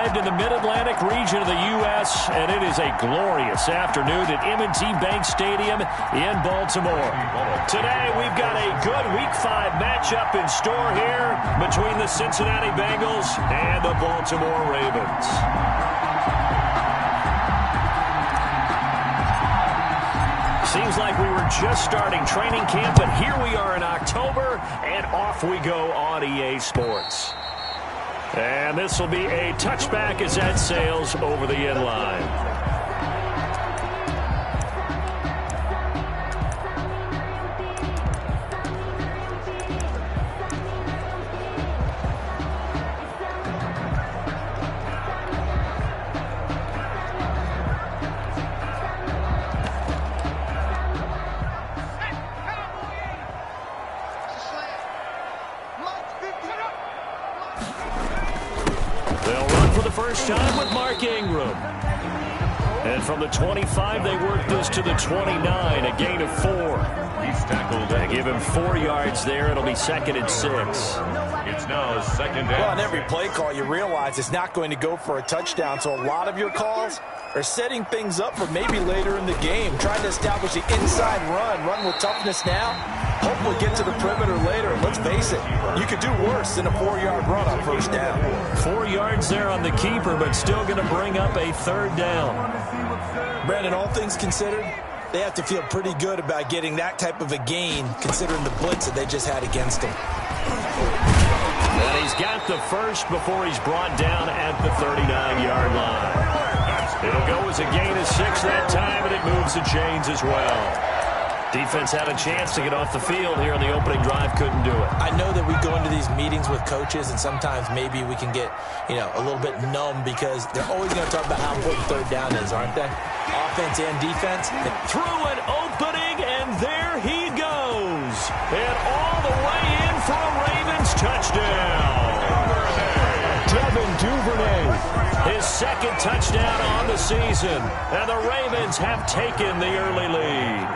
arrived in the Mid-Atlantic region of the U.S., and it is a glorious afternoon at M&T Bank Stadium in Baltimore. Today, we've got a good Week 5 matchup in store here between the Cincinnati Bengals and the Baltimore Ravens. Seems like we were just starting training camp, but here we are in October, and off we go on EA Sports. And this will be a touchback as that sails over the end line. Time with Mark Ingram. And from the 25, they work this to the 29, a gain of 4. He's tackled. They give him 4 yards there. It'll be 2nd and 6. It's now 2nd and 6. Well, on every play call, you realize it's not going to go for a touchdown, so a lot of your calls are setting things up for maybe later in the game, trying to establish the inside run with toughness now. Hopefully get to the perimeter later. And let's face it, you could do worse than a 4-yard run on first down. 4 yards there on the keeper, but still going to bring up a 3rd down. Brandon, all things considered, they have to feel pretty good about getting that type of a gain, considering the blitz that they just had against them. And he's got the first before he's brought down at the 39-yard line. It'll go as a gain of 6 that time, and it moves the chains as well. Defense had a chance to get off the field here in the opening drive, couldn't do it. I know that we go into these meetings with coaches, and sometimes maybe we can get, a little bit numb because they're always going to talk about how important 3rd down is, aren't they? Offense and defense. Through an opening, and there he goes. And all the way in for a Ravens touchdown. Devin Duvernay. His 2nd touchdown on the season. And the Ravens have taken the early lead.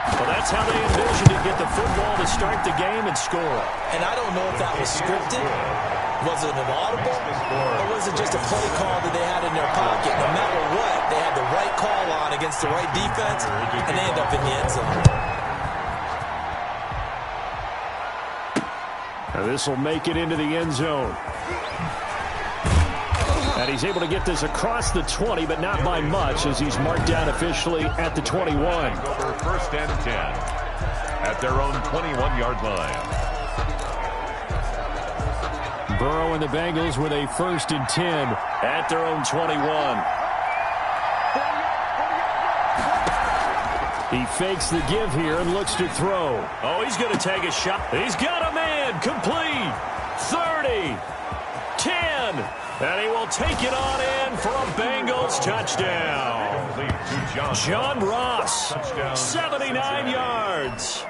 Well, that's how they envisioned to get the football to start the game and score. And I don't know if that was scripted. Was it an audible? Or was it just a play call that they had in their pocket? No matter what, they had the right call on against the right defense, and they end up in the end zone. Now this will make it into the end zone. And he's able to get this across the 20, but not by much, as he's marked down officially at the 21. Over 1st and 10 at their own 21-yard line. Burrow and the Bengals with a 1st and 10 at their own 21. He fakes the give here and looks to throw. Oh, he's going to take a shot. He's got a man. Complete. 30. 10. And he will take it on in for a Bengals touchdown. John Ross, 79 yards.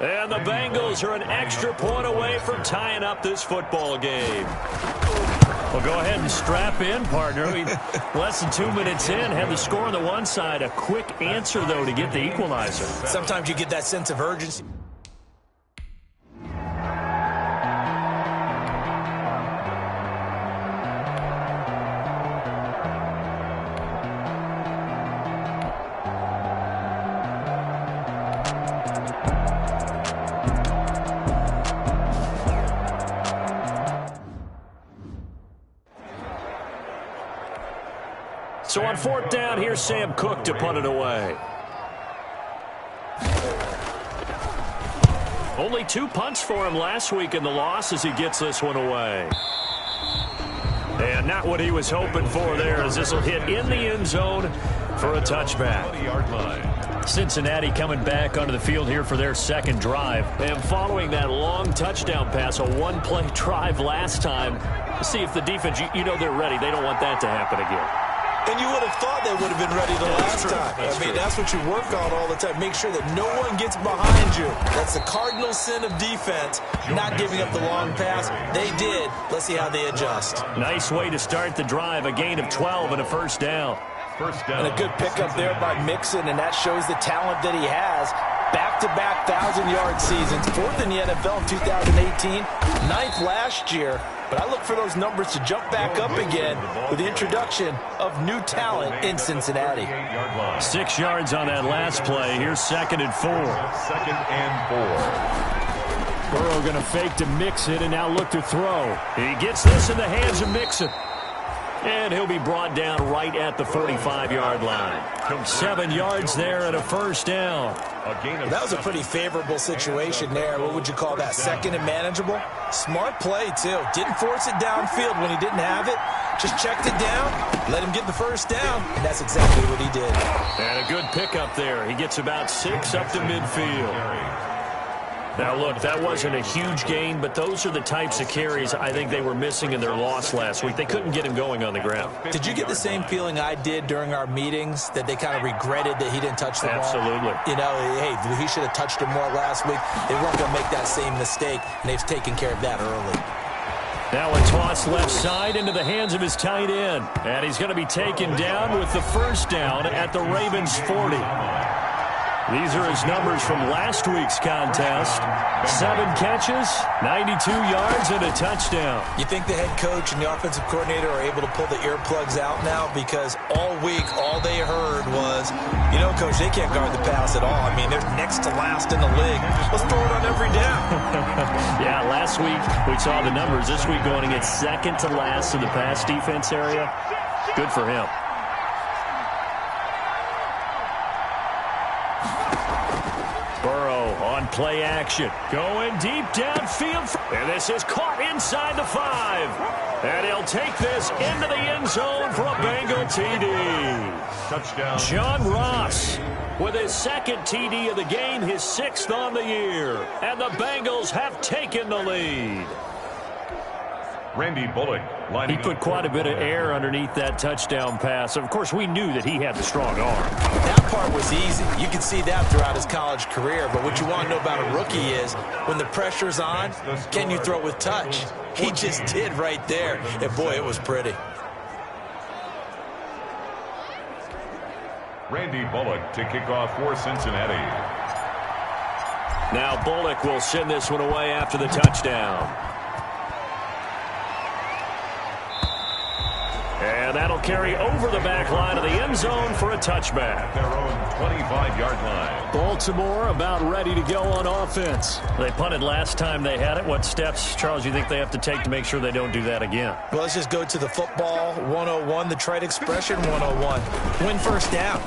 And the Bengals are an extra point away from tying up this football game. Well, go ahead and strap in, partner. Less than 2 minutes in, had the score on the one side. A quick answer, though, to get the equalizer. Sometimes you get that sense of urgency. So on 4th down, here's Sam Cook to punt it away. Only 2 punts for him last week in the loss as he gets this one away. And not what he was hoping for there, as this will hit in the end zone for a touchback. Cincinnati coming back onto the field here for their 2nd drive. And following that long touchdown pass, a 1-play drive last time, see if the defense, you know they're ready. They don't want that to happen again. And you would have thought they would have been ready the last time. That's what you work on all the time. Make sure that no one gets behind you. That's the cardinal sin of defense, not giving up the long pass. They did. Let's see how they adjust. Nice way to start the drive. A gain of 12 and a 1st down. And a good pickup there by Mixon, and that shows the talent that he has. Back back-to-back 1,000-yard seasons, 4th in the NFL in 2018, 9th last year. But I look for those numbers to jump back up again with the introduction of new talent in Cincinnati. 6 yards on that last play. Here's 2nd and 4. 2nd and 4. Burrow going to fake to Mixon and now look to throw. He gets this in the hands of Mixon. And he'll be brought down right at the 45-yard line. 7 yards there and a first down. That was a pretty favorable situation there. What would you call that? 2nd and manageable? Smart play, too. Didn't force it downfield when he didn't have it. Just checked it down, let him get the first down, and that's exactly what he did. And a good pickup there. He gets about 6 up to midfield. Now, look, that wasn't a huge gain, but those are the types of carries I think they were missing in their loss last week. They couldn't get him going on the ground. Did you get the same feeling I did during our meetings, that they kind of regretted that he didn't touch the ball? Absolutely. You know, hey, he should have touched it more last week. They weren't going to make that same mistake, and they've taken care of that early. Now a toss left side into the hands of his tight end. And he's going to be taken down with the first down at the Ravens' 40. These are his numbers from last week's contest. 7 catches, 92 yards, and a touchdown. You think the head coach and the offensive coordinator are able to pull the earplugs out now? Because all week, all they heard was, you know, Coach, they can't guard the pass at all. I mean, they're next to last in the league. Let's throw it on every down. Yeah, last week we saw the numbers. This week going at 2nd to last in the pass defense area. Good for him. Burrow on play action. Going deep downfield. And this is caught inside the 5. And he'll take this into the end zone for a Bengal TD. Touchdown. John Ross with his 2nd TD of the game, his 6th on the year. And the Bengals have taken the lead. Randy Bullock. He put quite a bit of air underneath that touchdown pass. Of course, we knew that he had the strong arm. That part was easy. You can see that throughout his college career. But what you want to know about a rookie is when the pressure's on, can you throw with touch? He just did right there. And, boy, it was pretty. Randy Bullock to kick off for Cincinnati. Now Bullock will send this one away after the touchdown. And that'll carry over the back line of the end zone for a touchback. Their own 25-yard line. Baltimore about ready to go on offense. They punted last time they had it. What steps, Charles, you think they have to take to make sure they don't do that again? Well, let's just go to the football 101, the trite expression 101. Win first down.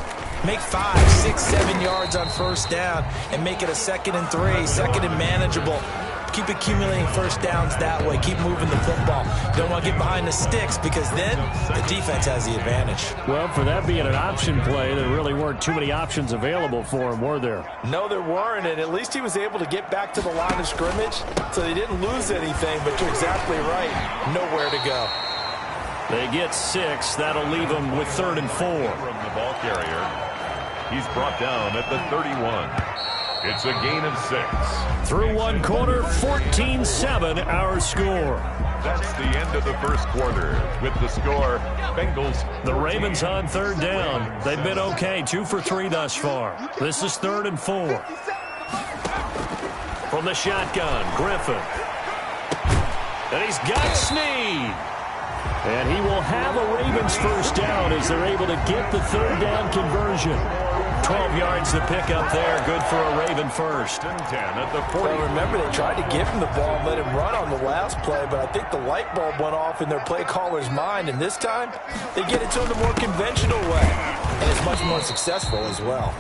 Make 5, 6, 7 yards on first down and make it a 2nd and 3, 2nd and manageable. Keep accumulating first downs that way. Keep moving the football. You don't want to get behind the sticks because then the defense has the advantage. Well, for that being an option play, there really weren't too many options available for him, were there? No, there weren't, and at least he was able to get back to the line of scrimmage, so they didn't lose anything, but you're exactly right. Nowhere to go. They get 6. That'll leave them with 3rd and 4. From the ball carrier. He's brought down at the 31. It's a gain of 6. Through one quarter, 14-7 our score. That's the end of the first quarter. With the score, Bengals. The Ravens on 3rd down. They've been okay, 2 for 3 thus far. This is 3rd and 4. From the shotgun, Griffin. And he's got Snead. And he will have a Ravens first down as they're able to get the 3rd down conversion. 12 yards to pick up there. Good for a Raven first. 10 at the 40. Well, remember, they tried to give him the ball and let him run on the last play, but I think the light bulb went off in their play caller's mind, and this time they get it to him the more conventional way, and it's much more successful as well.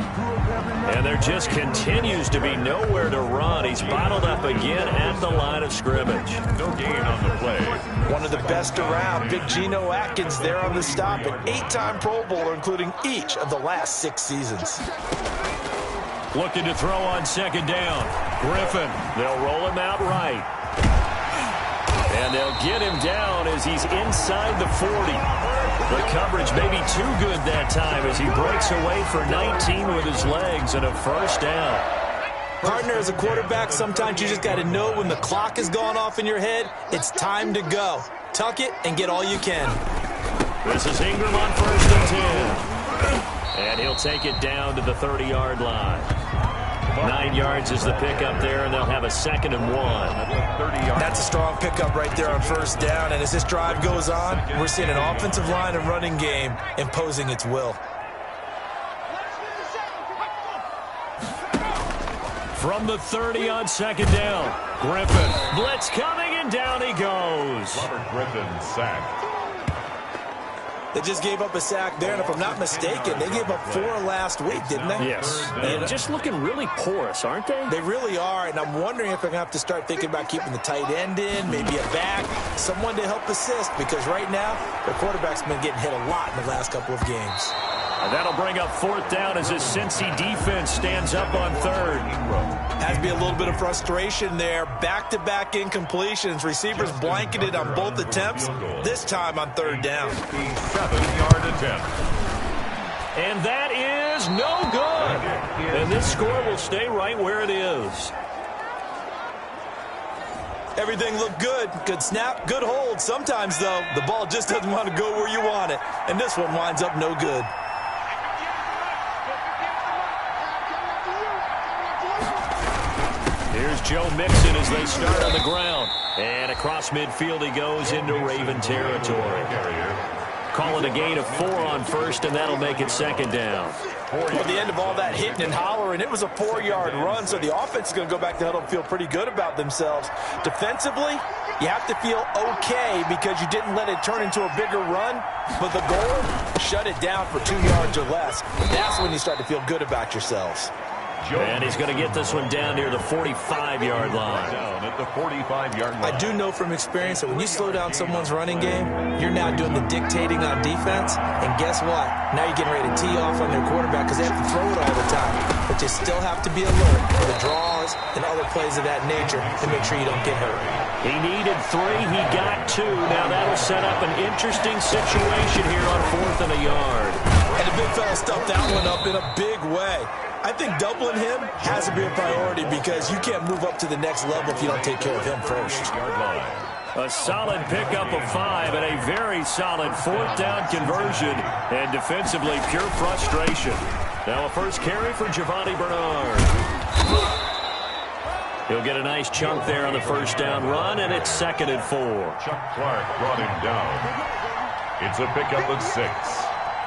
And there just continues to be nowhere to run. He's bottled up again at the line of scrimmage. No gain on the play. One of the best around, Big Geno Atkins there on the stop, an 8-time Pro Bowler, including each of the last 6 seasons. Looking to throw on 2nd down. Griffin, they'll roll him out right. And they'll get him down as he's inside the 40. The coverage may be too good that time as he breaks away for 19 with his legs and a first down. Partner, as a quarterback, sometimes you just got to know when the clock has gone off in your head, it's time to go. Tuck it and get all you can. This is Ingram on 1st and 10. And he'll take it down to the 30-yard line. 9 yards is the pickup there, and they'll have a 2nd and 1. That's a strong pickup right there on first down. And as this drive goes on, we're seeing an offensive line and running game imposing its will. From the 30 on 2nd down, Griffin. Blitz coming, and down he goes. Robert Griffin sacked. They just gave up a sack there, and if I'm not mistaken, they gave up 4 last week, didn't they? Yes. And just looking really porous, aren't they? They really are, and I'm wondering if they're going to have to start thinking about keeping the tight end in, maybe a back, someone to help assist, because right now, their quarterback's been getting hit a lot in the last couple of games. And that'll bring up 4th down as this Cincy defense stands up on 3rd. Has to be a little bit of frustration there. Back-to-back incompletions. Receivers blanketed on both attempts, this time on 3rd down. 7-yard attempt. And that is no good. And this score will stay right where it is. Everything looked good. Good snap, good hold. Sometimes, though, the ball just doesn't want to go where you want it. And this one winds up no good. Here's Joe Mixon as they start on the ground. And across midfield he goes into Raven territory. Call it a gain of 4 on 1st, and that'll make it 2nd down. At the end of all that hitting and hollering, it was a 4-yard run, so the offense is going to go back to huddle and feel pretty good about themselves. Defensively, you have to feel okay because you didn't let it turn into a bigger run, but the goal, shut it down for 2 yards or less. That's when you start to feel good about yourselves. And he's going to get this one down near the 45-yard line. Down at the 45-yard line. I do know from experience that when you slow down someone's running game, you're now doing the dictating on defense. And guess what? Now you're getting ready to tee off on their quarterback because they have to throw it all the time. But you still have to be alert for the draws and other plays of that nature to make sure you don't get hurt. He needed 3. He got 2. Now that'll set up an interesting situation here on 4th and a yard. And the big fella stuffed that one up in a big way. I think doubling him has to be a priority because you can't move up to the next level if you don't take care of him first. A solid pickup of 5 and a very solid 4th down conversion. And defensively, pure frustration. Now a first carry for Giovanni Bernard. He'll get a nice chunk there on the first down run, and it's 2nd and 4. Chuck Clark brought him down. It's a pickup of 6.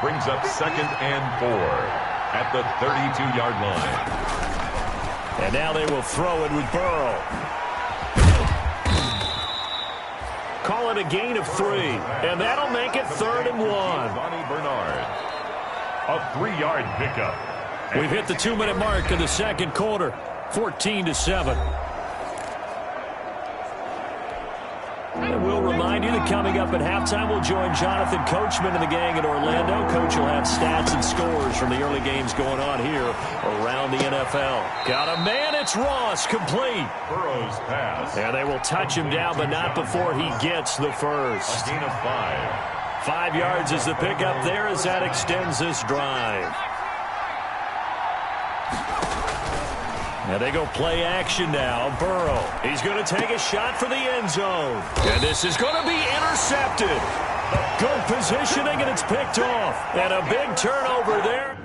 Brings up 2nd and 4. At the 32-yard line. And now they will throw it with Burrow. Call it a gain of 3. And that'll make it 3rd and 1. Giovanni Bernard. A 3-yard pickup. We've hit the 2-minute mark in the 2nd quarter. 14-7. And we'll remind you that coming up at halftime, we'll join Jonathan Coachman and the gang in Orlando. Coach will have stats and scores from the early games going on here around the NFL. Got a man, it's Ross, complete. Burrow's pass. And they will touch him down, but not before he gets the first. A gain of 5. 5 yards is the pickup there as that extends this drive. And they go play action now. Burrow, he's going to take a shot for the end zone. And this is going to be intercepted. Good positioning, and it's picked off. And a big turnover there.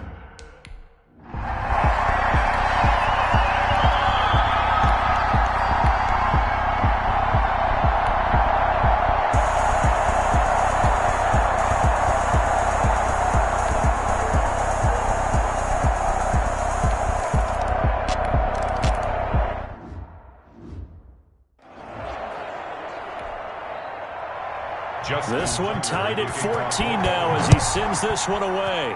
This one tied at 14 now as he sends this one away.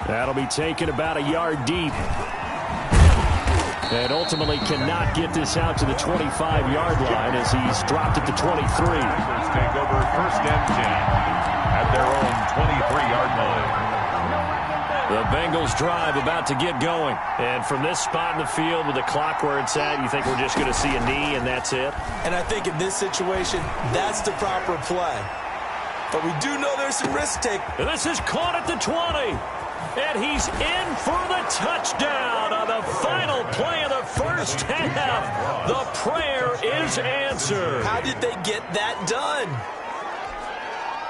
That'll be taken about a yard deep. And ultimately cannot get this out to the 25-yard line as he's dropped at the 23. Take over 1st and 10 at their own 23-yard line. The Bengals drive about to get going. And from this spot in the field with the clock where it's at, you think we're just going to see a knee and that's it? And I think in this situation, that's the proper play. But we do know there's some risk take. And this is caught at the 20. And he's in for the touchdown on the final play of the first half. The prayer is answered. How did they get that done?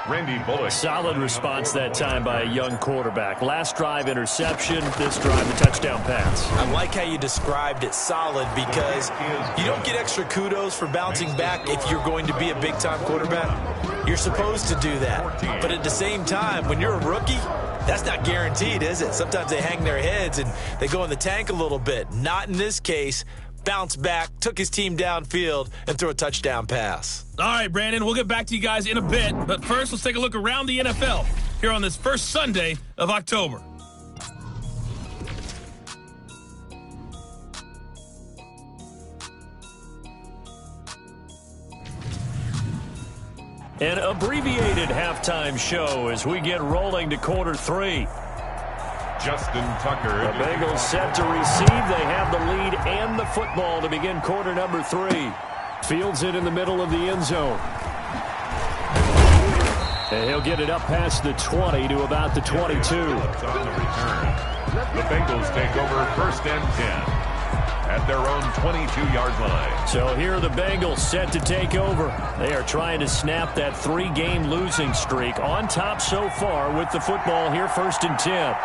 Randy Bullock. Solid response that time by a young quarterback. Last drive, interception. This drive, the touchdown pass. I like how you described it, solid, because you don't get extra kudos for bouncing back if you're going to be a big-time quarterback. You're supposed to do that. But at the same time, when you're a rookie, that's not guaranteed, is it? Sometimes they hang their heads and they go in the tank a little bit. Not in this case. Bounced back, took his team downfield, and threw a touchdown pass. All right, Brandon, we'll get back to you guys in a bit. But first, let's take a look around the NFL here on this first Sunday of October. An abbreviated halftime show as we get rolling to quarter 3. Justin Tucker. The Bengals set to receive. They have the lead and the football to begin quarter number 3. Fields it in the middle of the end zone. And he'll get it up past the 20 to about the 22. On the return. The Bengals take over first and 10 at their own 22-yard line. So here are the Bengals set to take over. They are trying to snap that 3-game losing streak. On top so far with the football here, first and 10.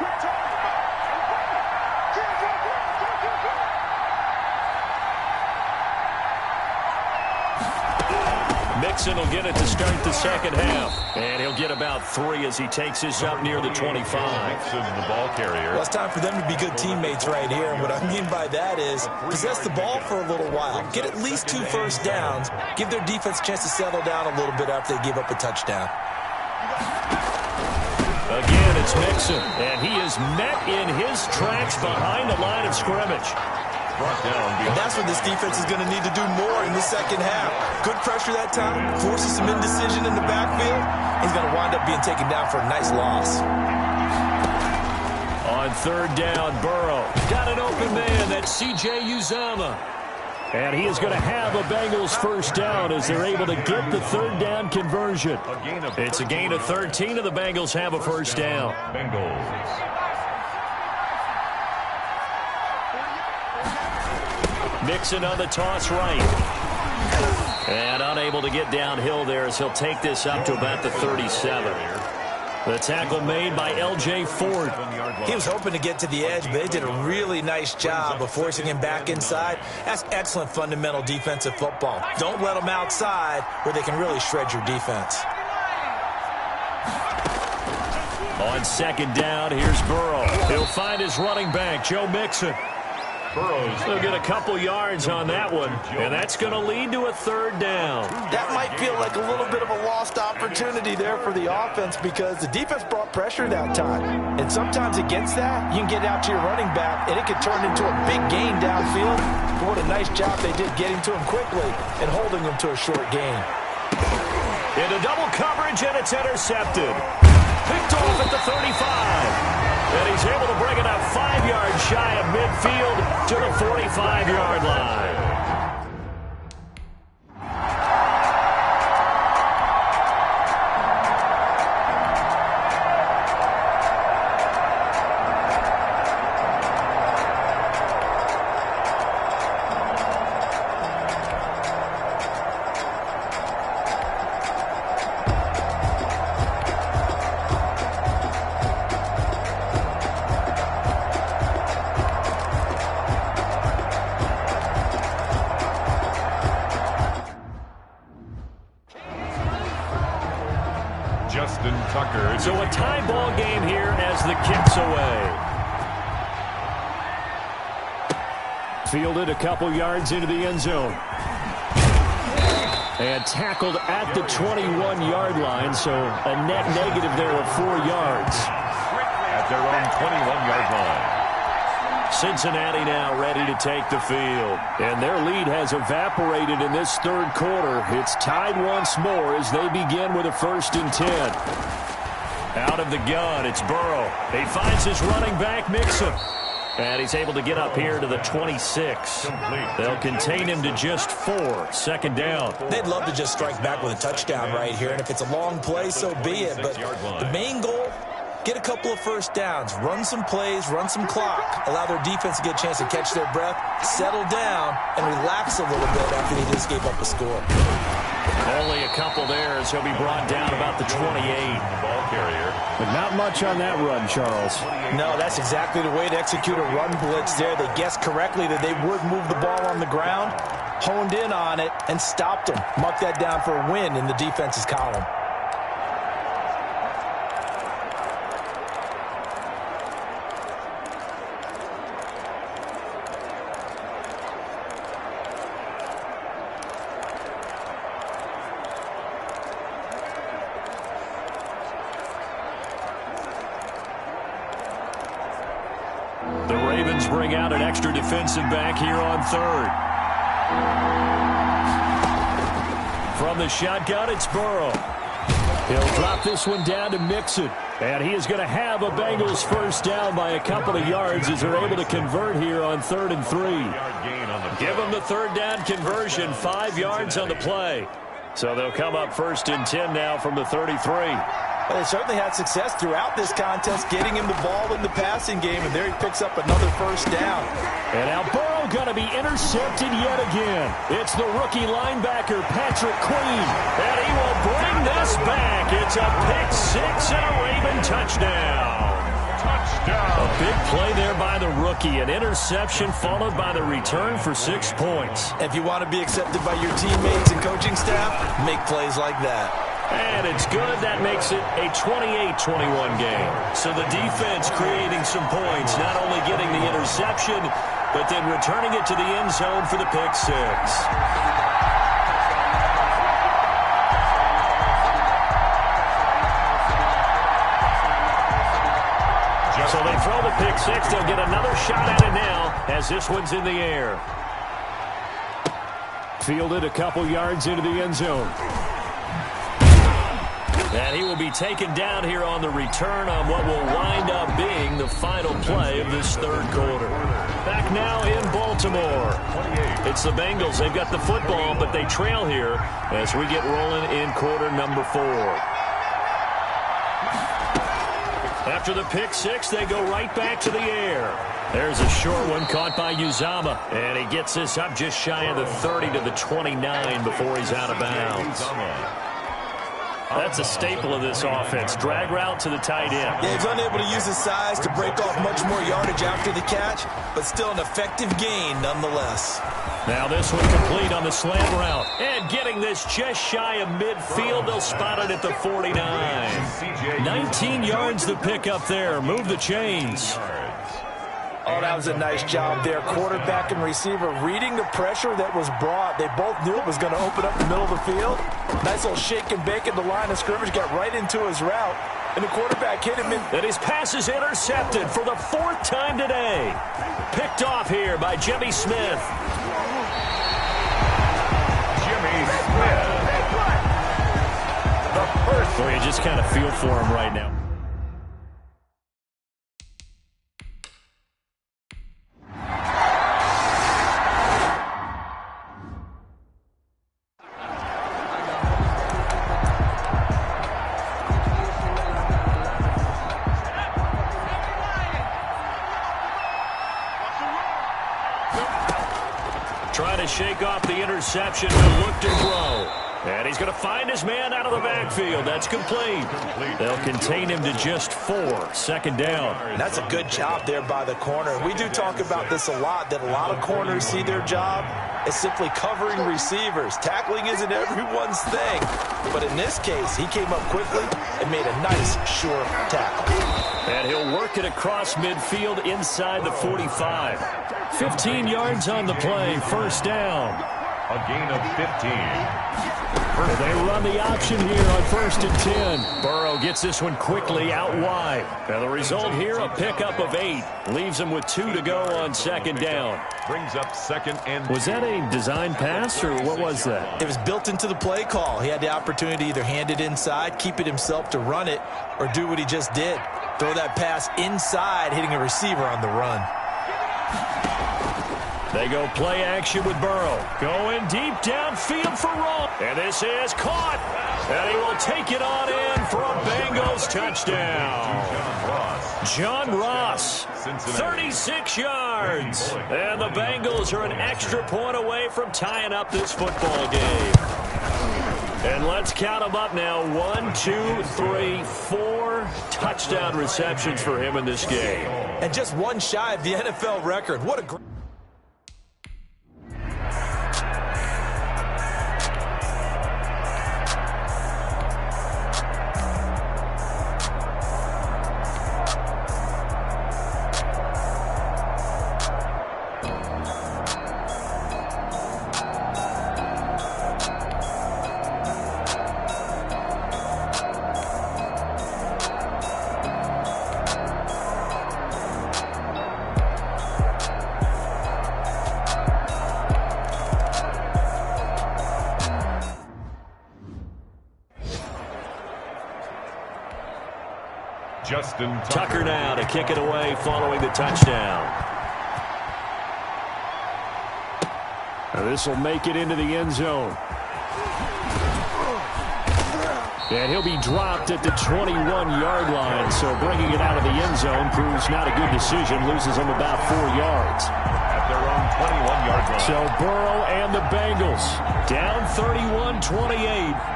Mixon will get it to start the second half. And he'll get about 3 as he takes this up near the 25. Mixon, the ball carrier. Well, it's time for them to be good teammates right here. And what I mean by that is possess the ball for a little while. Get at least 2 first downs. Give their defense a chance to settle down a little bit after they give up a touchdown. Again, it's Mixon. And he is met in his tracks behind the line of scrimmage. Brought down. And that's what this defense is going to need to do more in the second half. Good pressure that time, forces some indecision in the backfield. He's going to wind up being taken down for a nice loss. On third down, Burrow got an open man. That's C.J. Uzomah. And he is going to have a Bengals first down as they're able to get the third down conversion. It's a gain of 13, and the Bengals have a first down. Bengals. Mixon on the toss right. And unable to get downhill there as he'll take this up to about the 37. The tackle made by L.J. Ford. He was hoping to get to the edge, but they did a really nice job of forcing him back inside. That's excellent fundamental defensive football. Don't let them outside where they can really shred your defense. On second down, here's Burrow. He'll find his running back, Joe Mixon. They'll get a couple yards on that one, and that's going to lead to a third down. That might feel like a little bit of a lost opportunity there for the offense because the defense brought pressure that time. And sometimes against that, you can get out to your running back, and it can turn into a big gain downfield. But what a nice job they did getting to him quickly and holding him to a short gain. Into double coverage, and it's intercepted. Picked off at the 35. And he's able to bring it up 5 yards shy of midfield to the 45-yard line. So a tie ball game here as the kick's away. Fielded a couple yards into the end zone. And tackled at the 21-yard line, so a net negative there of 4 yards. At their own 21-yard line. Cincinnati now ready to take the field. And their lead has evaporated in this third quarter. It's tied once more as they begin with a 1st and 10. Out of the gun, it's Burrow. He finds his running back, Mixon. And he's able to get up here to the 26. They'll contain him to just 4. 2nd down. They'd love to just strike back with a touchdown right here. And if it's a long play, so be it. But the main goal, get a couple of first downs. Run some plays, run some clock. Allow their defense to get a chance to catch their breath, settle down, and relax a little bit after they just gave up a score. Only a couple there as he'll be brought down about the 28. The ball carrier. But not much on that run, Charles. No, that's exactly the way to execute a run blitz there. They guessed correctly that they would move the ball on the ground, honed in on it, and stopped them. Mark that down for a win in the defense's column. The Ravens bring out an extra defensive back here on third. From the shotgun, it's Burrow. He'll drop this one down to Mixon. And he is going to have a Bengals first down by a couple of yards as they're able to convert here on 3rd and 3. Give them the third down conversion, 5 yards on the play. So they'll come up 1st and 10 now from the 33. Well, they certainly had success throughout this contest, getting him the ball in the passing game, and there he picks up another first down. And now Burrow going to be intercepted yet again. It's the rookie linebacker, Patrick Queen, and he will bring this back. It's a pick six and a Raven touchdown. A big play there by the rookie, an interception followed by the return for 6 points. If you want to be accepted by your teammates and coaching staff, make plays like that. And it's good. That makes it a 28-21 game. So the defense creating some points, not only getting the interception, but then returning it to the end zone for the pick six. So they throw the pick six. They'll get another shot at it now as this one's in the air. Fielded a couple yards into the end zone. And he will be taken down here on the return on what will wind up being the final play of this third quarter. Back now in Baltimore. It's the Bengals. They've got the football, but they trail here as we get rolling in quarter number 4. After the pick six, they go right back to the air. There's a short one caught by Uzama. And he gets this up just shy of the 30 to the 29 before he's out of bounds. That's a staple of this offense. Drag route to the tight end. Yeah, he's unable to use his size to break off much more yardage after the catch, but still an effective gain nonetheless. Now this one complete on the slant route. And getting this just shy of midfield. They'll spot it at the 49. 19 yards to pick up there. Move the chains. Oh, that was a nice job there. Quarterback and receiver reading the pressure that was brought. They both knew it was going to open up the middle of the field. Nice little shake and bake at the line of scrimmage. Got right into his route. And the quarterback hit him in. And his pass is intercepted for the 4th time today. Picked off here by Jimmy Smith. Jimmy Smith. The first. Boy, you just kind of feel for him right now. Trying to shake off the interception, but look to throw. And he's going to find his man out of the backfield. That's complete. They'll contain him to just 4. 2nd down. That's a good job there by the corner. We do talk about this a lot, that a lot of corners see their job as simply covering receivers. Tackling isn't everyone's thing. But in this case, he came up quickly and made a nice, sure tackle. And he'll work it across midfield inside the 45. 15 yards on the play, 1st down. A gain of 15. They run the option here on 1st and 10. Burrow gets this one quickly out wide. Now the result here, a pickup of 8. Leaves him with 2 to go on 2nd down. Brings up 2nd and... Was that a design pass, or what was that? It was built into the play call. He had the opportunity to either hand it inside, keep it himself to run it, or do what he just did. Throw that pass inside, hitting a receiver on the run. They go play action with Burrow. Going deep downfield for Ross. And this is caught. And he will take it on in for a Bengals touchdown. John Ross, 36 yards. And the Bengals are an extra point away from tying up this football game. And let's count them up now. 1, 2, 3, 4 touchdown receptions for him in this game. And just one shy of the NFL record. What a great... Justin Tucker now to kick it away following the touchdown. This will make it into the end zone. And he'll be dropped at the 21-yard line, so bringing it out of the end zone proves not a good decision. Loses him about 4 yards. At their own 21-yard line. So Burrow and the Bengals down 31-28.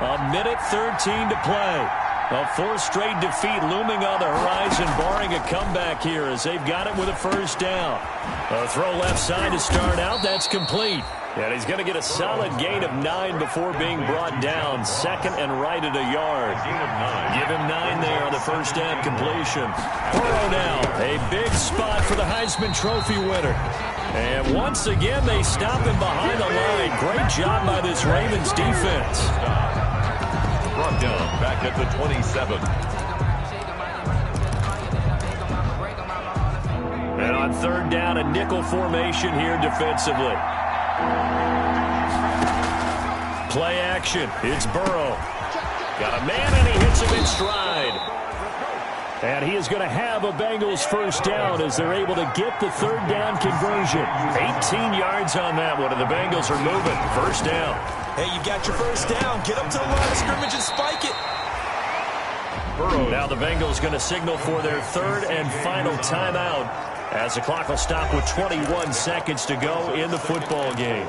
A minute 13 to play. A 4th straight defeat looming on the horizon, barring a comeback here as they've got it with a first down. A throw left side to start out. That's complete. And he's going to get a solid gain of 9 before being brought down. 2nd and right at a yard. Give him 9 there on the first down completion. Burrow now, a big spot for the Heisman Trophy winner. And once again, they stop him behind the line. Great job by this Ravens defense. Brought down back at the 27. And on 3rd down, a nickel formation here defensively. Play action. It's Burrow. Got a man, and he hits him in stride. And he is going to have a Bengals first down as they're able to get the 3rd down conversion. 18 yards on that one, and the Bengals are moving. First down. Hey, you got your first down. Get up to the line of scrimmage and spike it. Burrow. Now the Bengals going to signal for their 3rd and final timeout as the clock will stop with 21 seconds to go in the football game.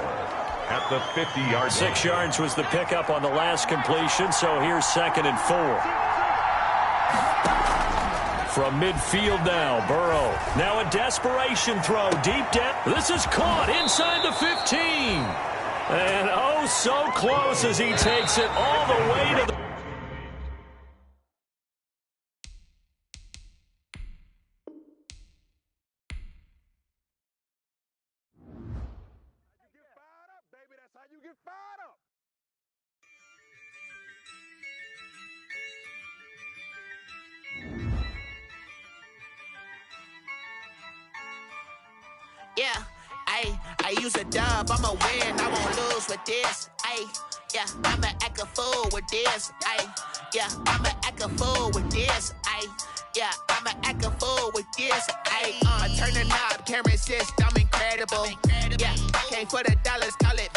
At the 50-yard line. 6 yards was the pickup on the last completion, so here's 2nd and 4. From midfield now, Burrow. Now a desperation throw deep down. This is caught inside the 15. And oh, so close as he takes it all the way to the... Yeah, I use a dub, I'ma win, I won't lose with this. Yeah, I'ma act a fool with this. Yeah, I'ma act a fool with this. Yeah, I'ma act a fool with this. I turn the knob, can't resist, I'm incredible. Yeah, came for the dollars, call it